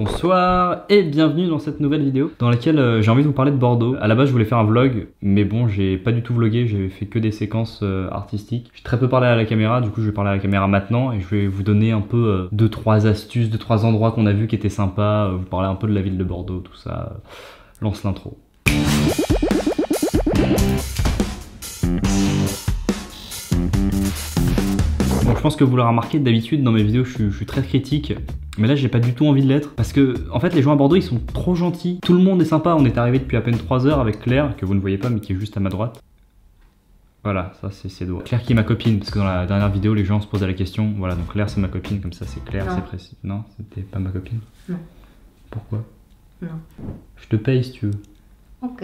Bonsoir et bienvenue dans cette nouvelle vidéo dans laquelle j'ai envie de vous parler de Bordeaux. À la base je voulais faire un vlog mais bon j'ai pas du tout vlogué, j'ai fait que des séquences artistiques. J'ai très peu parlé à la caméra, du coup je vais parler à la caméra maintenant et je vais vous donner un peu 2-3 astuces, 2-3 endroits qu'on a vus qui étaient sympas, vous parler un peu de la ville de Bordeaux, tout ça. Lance l'intro. Bon, je pense que vous l'aurez remarqué, d'habitude dans mes vidéos je suis très critique. Mais là j'ai pas du tout envie de l'être parce que en fait les gens à Bordeaux ils sont trop gentils. Tout le monde est sympa, on est arrivé depuis à peine 3 heures avec Claire, que vous ne voyez pas mais qui est juste à ma droite. Voilà, ça c'est ses doigts. Claire qui est ma copine, parce que dans la dernière vidéo les gens se posaient la question. Voilà, donc Claire c'est ma copine, comme ça c'est clair, c'est précis. Non, c'était pas ma copine? Non. Pourquoi? Non. Je te paye si tu veux. Ok.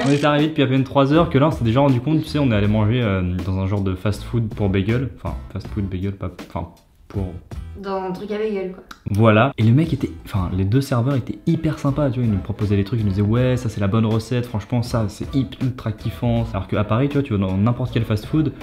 On est arrivé depuis à peine 3 heures que là on s'est déjà rendu compte, tu sais, on est allé manger dans un genre de fast food pour bagel. Enfin, fast food bagel, pas... Enfin, pour... Dans un truc à bagel quoi. Voilà, et le mec était, enfin les deux serveurs étaient hyper sympas, tu vois, ils nous proposaient des trucs, ils nous disaient ouais ça c'est la bonne recette, franchement ça c'est ultra kiffant. Alors qu'à Paris tu vois, tu vas dans n'importe quel fast food,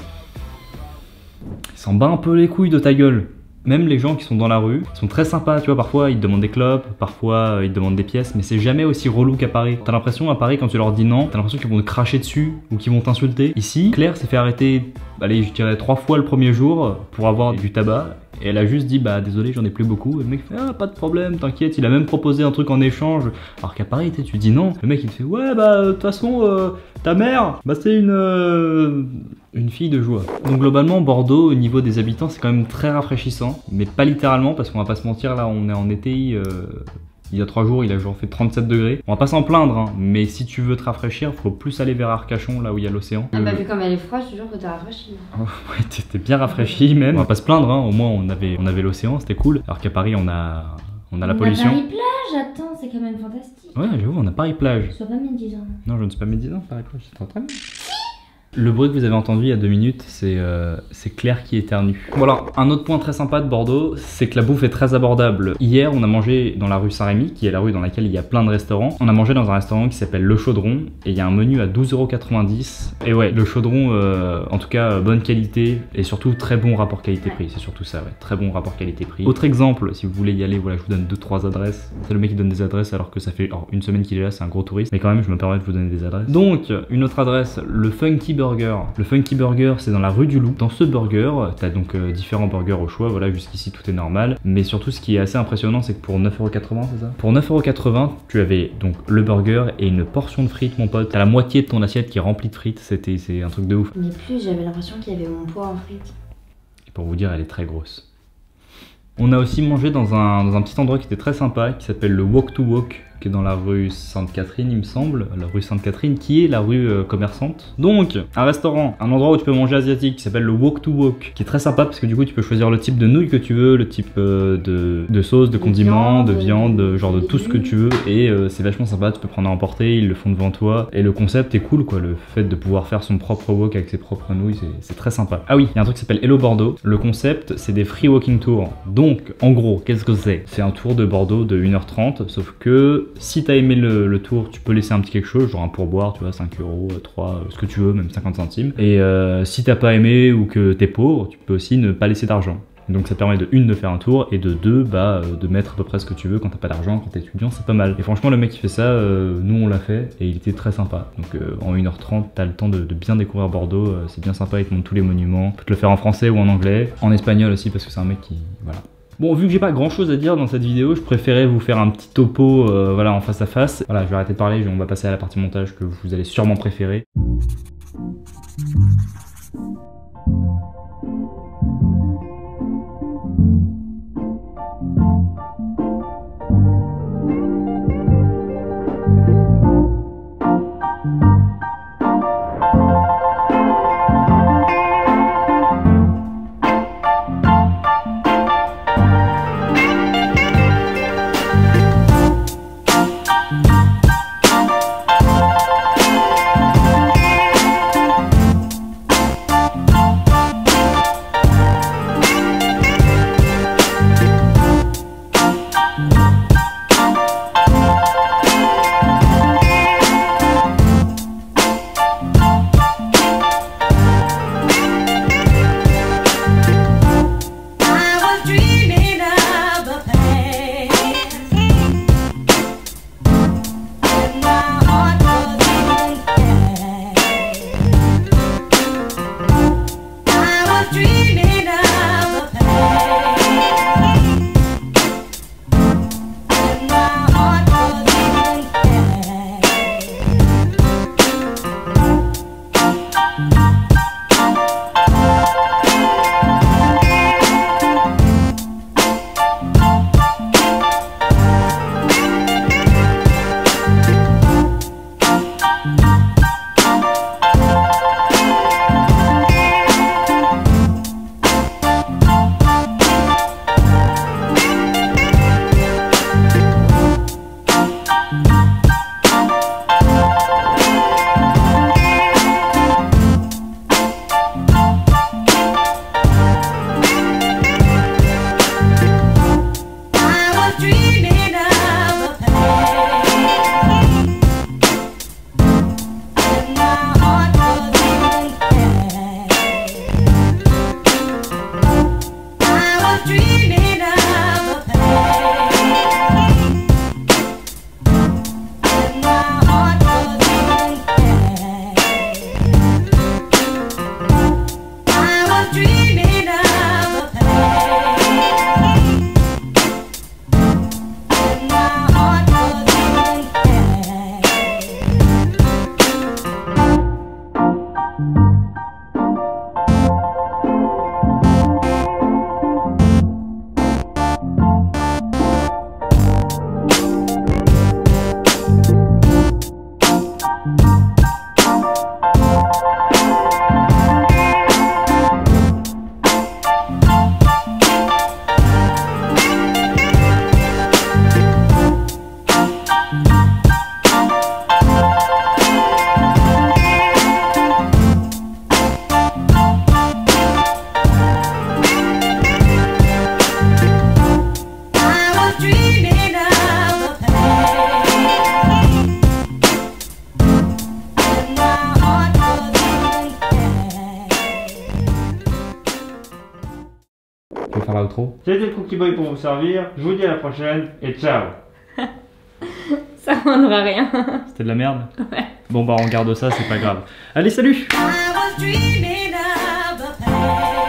ils s'en bat un peu les couilles de ta gueule. Même les gens qui sont dans la rue sont très sympas, tu vois, parfois ils te demandent des clopes, parfois ils te demandent des pièces, mais c'est jamais aussi relou qu'à Paris. T'as l'impression à Paris quand tu leur dis non, t'as l'impression qu'ils vont te cracher dessus ou qu'ils vont t'insulter. Ici, Claire s'est fait arrêter, allez je dirais 3 fois le premier jour pour avoir du tabac. Et elle a juste dit bah désolé j'en ai plus beaucoup. Et le mec fait ah pas de problème t'inquiète, il a même proposé un truc en échange. Alors qu'à Paris tu dis non, le mec il te fait ouais bah de toute façon ta mère bah c'est une fille de joie. Donc globalement Bordeaux au niveau des habitants c'est quand même très rafraîchissant. Mais pas littéralement parce qu'on va pas se mentir, là on est en été, il y a 3 jours il a genre fait 37 degrés. On va pas s'en plaindre hein, mais si tu veux te rafraîchir faut plus aller vers Arcachon là où il y a l'océan. Ah bah vu comme elle est froide je te jure que t'es rafraîchi. Ouais t'es bien rafraîchi même. On va pas se plaindre hein, au moins on avait l'océan, c'était cool. Alors qu'à Paris on a la pollution. On a Paris-Plage, attends c'est quand même fantastique. Ouais j'avoue on a Paris-Plage. Sois pas médisant. Non je ne suis pas médisant, Paris-Plage c'est très bien. Le bruit que vous avez entendu il y a 2 minutes, c'est Claire qui éternue. Voilà, un autre point très sympa de Bordeaux, c'est que la bouffe est très abordable. Hier, on a mangé dans la rue Saint-Rémy, qui est la rue dans laquelle il y a plein de restaurants. On a mangé dans un restaurant qui s'appelle Le Chaudron, et il y a un menu à 12,90 €. Et ouais, Le Chaudron, en tout cas, bonne qualité, et surtout très bon rapport qualité-prix. C'est surtout ça, ouais, très bon rapport qualité-prix. Autre exemple, si vous voulez y aller, voilà, je vous donne 2-3 adresses. C'est le mec qui donne des adresses alors que ça fait une semaine qu'il est là, c'est un gros touriste. Mais quand même, je me permets de vous donner des adresses. Donc, une autre adresse, le Funky Burger. Le Funky Burger, c'est dans la rue du Loup. Dans ce burger, t'as donc différents burgers au choix. Voilà, jusqu'ici tout est normal. Mais surtout, ce qui est assez impressionnant, c'est que pour 9,80 €, c'est ça? Pour 9,80 €, tu avais donc le burger et une portion de frites, mon pote. T'as la moitié de ton assiette qui est remplie de frites. C'est un truc de ouf. Mais plus, j'avais l'impression qu'il y avait mon poids en frites. Et pour vous dire, elle est très grosse. On a aussi mangé dans un petit endroit qui était très sympa, qui s'appelle le Walk to Walk, qui est dans la rue Sainte-Catherine, il me semble, la rue Sainte-Catherine, qui est la rue commerçante. Donc, un restaurant, un endroit où tu peux manger asiatique, qui s'appelle le Walk to Walk, qui est très sympa parce que du coup, tu peux choisir le type de nouilles que tu veux, le type de sauce, de condiments, de viande, genre de tout ce que tu veux, et c'est vachement sympa, tu peux prendre à emporter, ils le font devant toi, et le concept est cool, quoi, le fait de pouvoir faire son propre wok avec ses propres nouilles, c'est très sympa. Ah oui, il y a un truc qui s'appelle Hello Bordeaux, le concept, c'est des free walking tours. Donc, en gros, qu'est-ce que c'est? C'est un tour de Bordeaux de 1h30, sauf que si t'as aimé le tour, tu peux laisser un petit quelque chose, genre un pourboire, tu vois, 5 €, 3, ce que tu veux, même 50 centimes. Et si t'as pas aimé ou que t'es pauvre, tu peux aussi ne pas laisser d'argent. Donc ça permet de 1 de faire un tour et de 2 de mettre à peu près ce que tu veux quand t'as pas d'argent, quand t'es étudiant, c'est pas mal. Et franchement le mec qui fait ça, nous on l'a fait et il était très sympa. Donc en 1h30 t'as le temps de bien découvrir Bordeaux, c'est bien sympa, il te montre tous les monuments. Tu peux te le faire en français ou en anglais, en espagnol aussi parce que c'est un mec qui... voilà. Bon, vu que j'ai pas grand chose à dire dans cette vidéo, je préférais vous faire un petit topo voilà, en face à face. Voilà, je vais arrêter de parler, on va passer à la partie montage que vous allez sûrement préférer. trop. C'était Cookie Boy pour vous servir. Je vous dis à la prochaine et ciao. Ça rendra rien. C'était de la merde? Ouais. Bon bah on garde ça, c'est pas grave. Allez, salut! I was dreaming of a past.